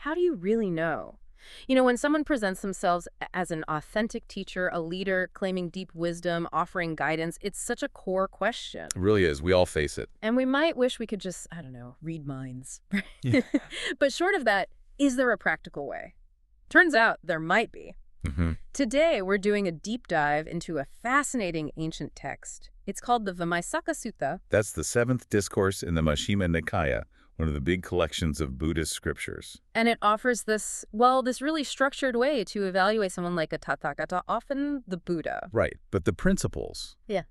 how do you really know? When someone presents themselves as an authentic teacher, a leader, claiming deep wisdom, offering guidance, it's such a core question. It really is. We all face it. And we might wish we could just, I don't know, read minds. Yeah. But short of that, is there a practical way? Turns out there might be. Today, we're doing a deep dive into a fascinating ancient text. It's called the Vīmaṃsakasuttaṃ. That's the 7th discourse in the Majjhima Nikaya, one of the big collections of Buddhist scriptures. And it offers this really structured way to evaluate someone like a Tathāgata, often the Buddha. Right, but the principles, Yeah.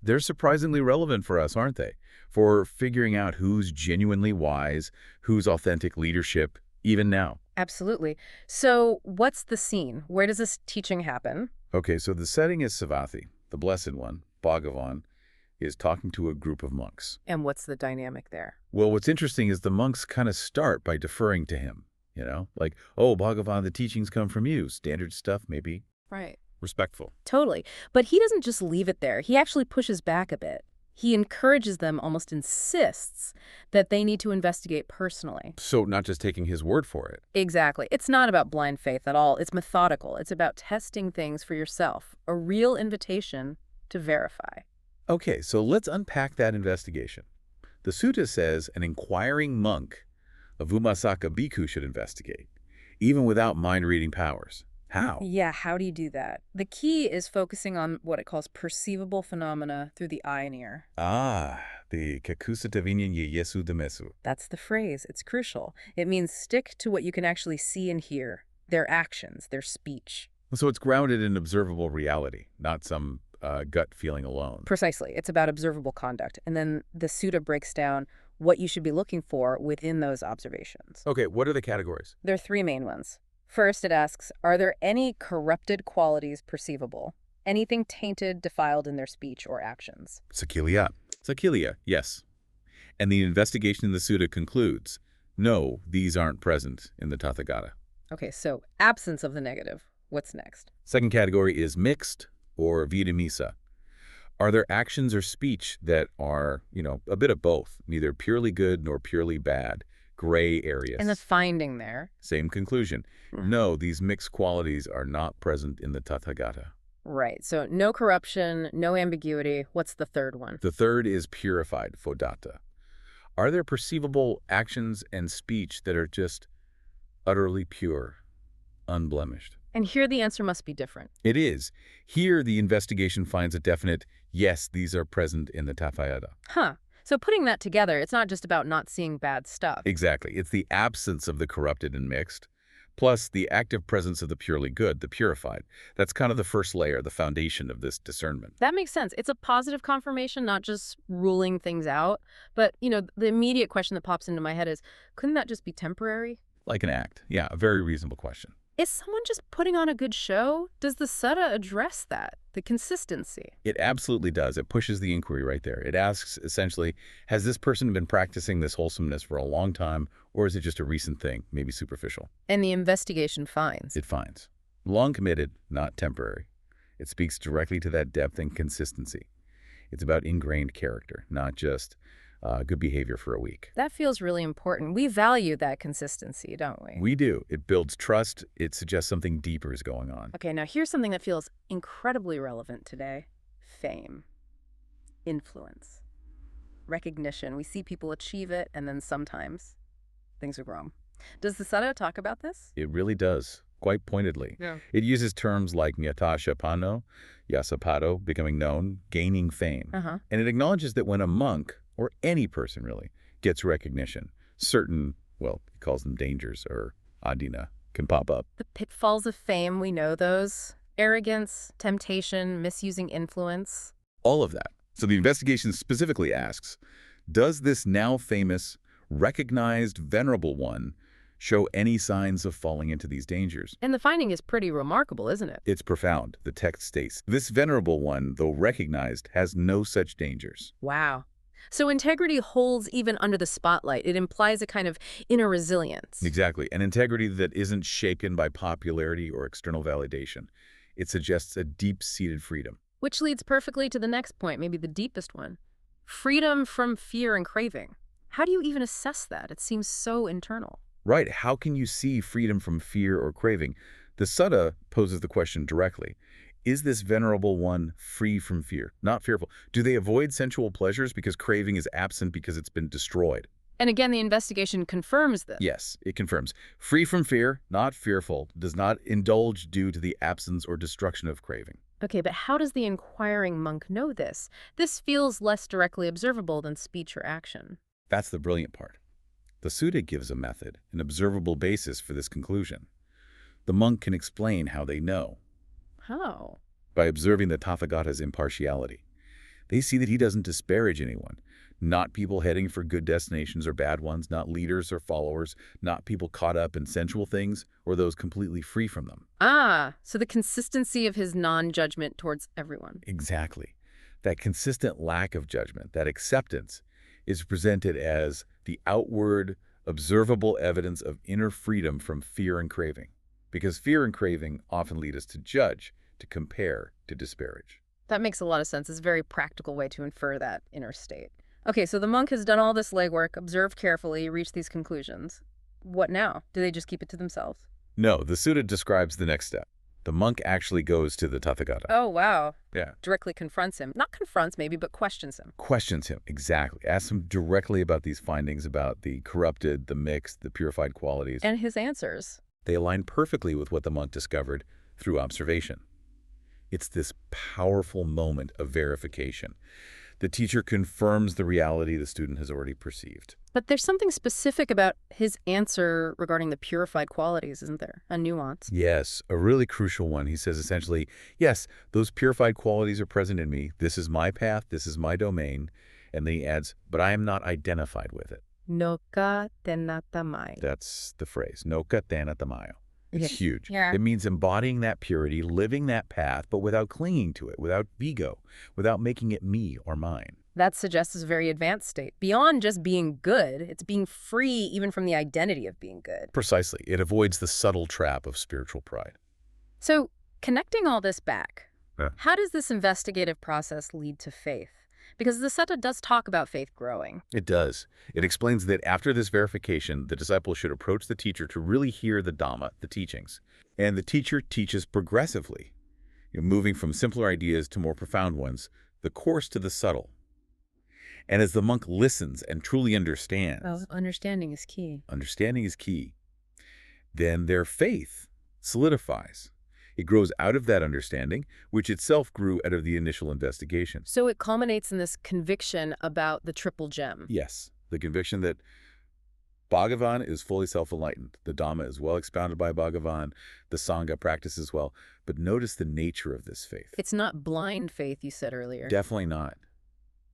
they're surprisingly relevant for us, aren't they? For figuring out who's genuinely wise, who's authentic leadership, even now. Absolutely. So what's the scene? Where does this teaching happen? Okay, so the setting is Savatthi, the Blessed One, Bhagavan, is talking to a group of monks. And what's the dynamic there? Well, what's interesting is the monks kind of start by deferring to him, like, oh, Bhagavan, the teachings come from you. Standard stuff, maybe. Right. Respectful. Totally. But he doesn't just leave it there. He actually pushes back a bit. He encourages them, almost insists, that they need to investigate personally. So not just taking his word for it. Exactly. It's not about blind faith at all. It's methodical. It's about testing things for yourself. A real invitation to verify. Okay, so let's unpack that investigation. The sutta says an inquiring monk, a Vīmaṃsaka bhikkhu, should investigate, even without mind-reading powers. How? Yeah, how do you do that? The key is focusing on what it calls perceivable phenomena through the eye and ear. Ah, the kakusatavinyan yesu demesu. That's the phrase. It's crucial. It means stick to what you can actually see and hear, their actions, their speech. So it's grounded in observable reality, not some gut feeling alone. Precisely. It's about observable conduct. And then the sutta breaks down what you should be looking for within those observations. Okay, what are the categories? There are three main ones. First, it asks, are there any corrupted qualities perceivable? Anything tainted, defiled in their speech or actions? Sakilya, yes. And the investigation in the sutta concludes, no, these aren't present in the Tathāgata. Okay, so absence of the negative. What's next? Second category is mixed or vidamisa. Are there actions or speech that are, a bit of both, neither purely good nor purely bad? Gray areas. And the finding there? Same conclusion. No, these mixed qualities are not present in the Tathāgata. Right. So no corruption, no ambiguity. What's the third one? The third is purified, Phodatta. Are there perceivable actions and speech that are just utterly pure, unblemished? And here the answer must be different. It is. Here the investigation finds a definite, yes, these are present in the Tathāgata. Huh. So putting that together, it's not just about not seeing bad stuff. Exactly. It's the absence of the corrupted and mixed, plus the active presence of the purely good, the purified. That's kind of the first layer, the foundation of this discernment. That makes sense. It's a positive confirmation, not just ruling things out. But, the immediate question that pops into my head is, couldn't that just be temporary? Like an act. Yeah, a very reasonable question. Is someone just putting on a good show? Does the sutta address that, the consistency? It absolutely does. It pushes the inquiry right there. It asks, essentially, has this person been practicing this wholesomeness for a long time, or is it just a recent thing, maybe superficial? And the investigation finds. It finds. Long committed, not temporary. It speaks directly to that depth and consistency. It's about ingrained character, not just good behavior for a week. That feels really important. We value that consistency, don't we? We do. It builds trust. It suggests something deeper is going on. Okay, now here's something that feels incredibly relevant today. Fame. Influence. Recognition. We see people achieve it, and then sometimes things are wrong. Does the sutta talk about this? It really does, quite pointedly. Yeah. It uses terms like nyatashapano, yasapato, becoming known, gaining fame. And it acknowledges that when a monk, or any person really, gets recognition, certain, he calls them dangers or adina, can pop up. The pitfalls of fame, we know those. Arrogance, temptation, misusing influence. All of that. So the investigation specifically asks, does this now famous, recognized, venerable one show any signs of falling into these dangers? And the finding is pretty remarkable, isn't it? It's profound. The text states, this venerable one, though recognized, has no such dangers. Wow. So integrity holds even under the spotlight. It implies a kind of inner resilience. Exactly. An integrity that isn't shaken by popularity or external validation. It suggests a deep-seated freedom. Which leads perfectly to the next point, maybe the deepest one. Freedom from fear and craving. How do you even assess that? It seems so internal. Right. How can you see freedom from fear or craving? The sutta poses the question directly. Is this venerable one free from fear, not fearful? Do they avoid sensual pleasures because craving is absent because it's been destroyed? And again, the investigation confirms this. Yes, it confirms. Free from fear, not fearful, does not indulge due to the absence or destruction of craving. Okay, but how does the inquiring monk know this? This feels less directly observable than speech or action. That's the brilliant part. The sutta gives a method, an observable basis for this conclusion. The monk can explain how they know. How? By observing the Tathāgata's impartiality. They see that he doesn't disparage anyone, not people heading for good destinations or bad ones, not leaders or followers, not people caught up in sensual things or those completely free from them. Ah, so the consistency of his non-judgment towards everyone. Exactly. That consistent lack of judgment, that acceptance, is presented as the outward, observable evidence of inner freedom from fear and craving. Because fear and craving often lead us to judge, to compare, to disparage. That makes a lot of sense. It's a very practical way to infer that inner state. Okay, so the monk has done all this legwork, observed carefully, reached these conclusions. What now? Do they just keep it to themselves? No, the sutta describes the next step. The monk actually goes to the Tathāgata. Oh, wow. Yeah. Directly confronts him. Not confronts, maybe, but questions him. Questions him, exactly. Asks him directly about these findings, about the corrupted, the mixed, the purified qualities. And his answers. They align perfectly with what the monk discovered through observation. It's this powerful moment of verification. The teacher confirms the reality the student has already perceived. But there's something specific about his answer regarding the purified qualities, isn't there? A nuance. Yes, a really crucial one. He says essentially, yes, those purified qualities are present in me. This is my path. This is my domain. And then he adds, but I am not identified with it. Noka tenatamayo. That's the phrase. Noka tenatamayo. It's Yes. huge. Yeah. It means embodying that purity, living that path, but without clinging to it, without ego, without making it me or mine. That suggests a very advanced state. Beyond just being good, it's being free even from the identity of being good. Precisely. It avoids the subtle trap of spiritual pride. So, connecting all this back, Yeah. how does this investigative process lead to faith? Because the sutta does talk about faith growing. It does. It explains that after this verification, the disciple should approach the teacher to really hear the Dhamma, the teachings. And the teacher teaches progressively, moving from simpler ideas to more profound ones, the coarse to the subtle. And as the monk listens and truly understands, Understanding is key. understanding is key, then their faith solidifies. It grows out of that understanding, which itself grew out of the initial investigation. So it culminates in this conviction about the triple gem. Yes, the conviction that Bhagavan is fully self-enlightened. The Dhamma is well expounded by Bhagavan. The Saṅgha practices well. But notice the nature of this faith. It's not blind faith, you said earlier. Definitely not.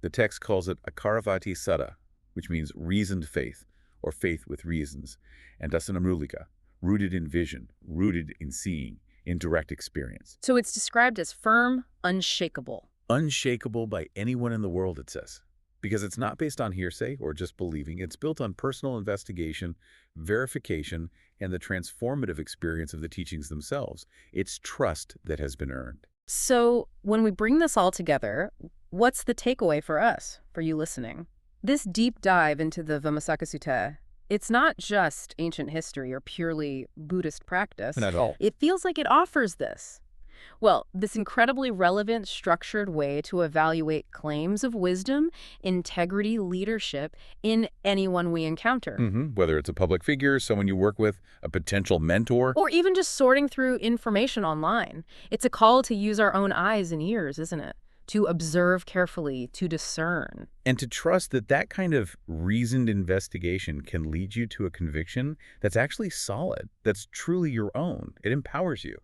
The text calls it akaravati sutta, which means reasoned faith, or faith with reasons, and dasanamrulika, rooted in vision, rooted in seeing, in direct experience. So it's described as firm, unshakable. Unshakable by anyone in the world, it says. Because it's not based on hearsay or just believing. It's built on personal investigation, verification, and the transformative experience of the teachings themselves. It's trust that has been earned. So when we bring this all together, what's the takeaway for us, for you listening? This deep dive into the Vīmaṃsakasuttaṃ, it's not just ancient history or purely Buddhist practice. Not at all. It feels like it offers this. Well, this incredibly relevant, structured way to evaluate claims of wisdom, integrity, leadership in anyone we encounter. Whether it's a public figure, someone you work with, a potential mentor. Or even just sorting through information online. It's a call to use our own eyes and ears, isn't it? To observe carefully, to discern. And to trust that that kind of reasoned investigation can lead you to a conviction that's actually solid, that's truly your own. It empowers you.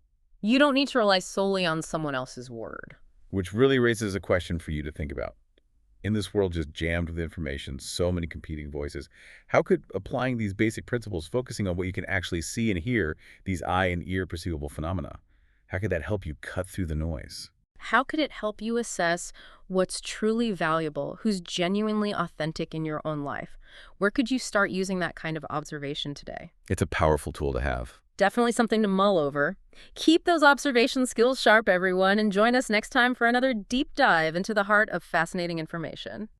You don't need to rely solely on someone else's word. Which really raises a question for you to think about. In this world just jammed with information, so many competing voices, how could applying these basic principles, focusing on what you can actually see and hear, these eye and ear perceivable phenomena, how could that help you cut through the noise? How could it help you assess what's truly valuable, who's genuinely authentic in your own life? Where could you start using that kind of observation today? It's a powerful tool to have. Definitely something to mull over. Keep those observation skills sharp, everyone, and join us next time for another deep dive into the heart of fascinating information.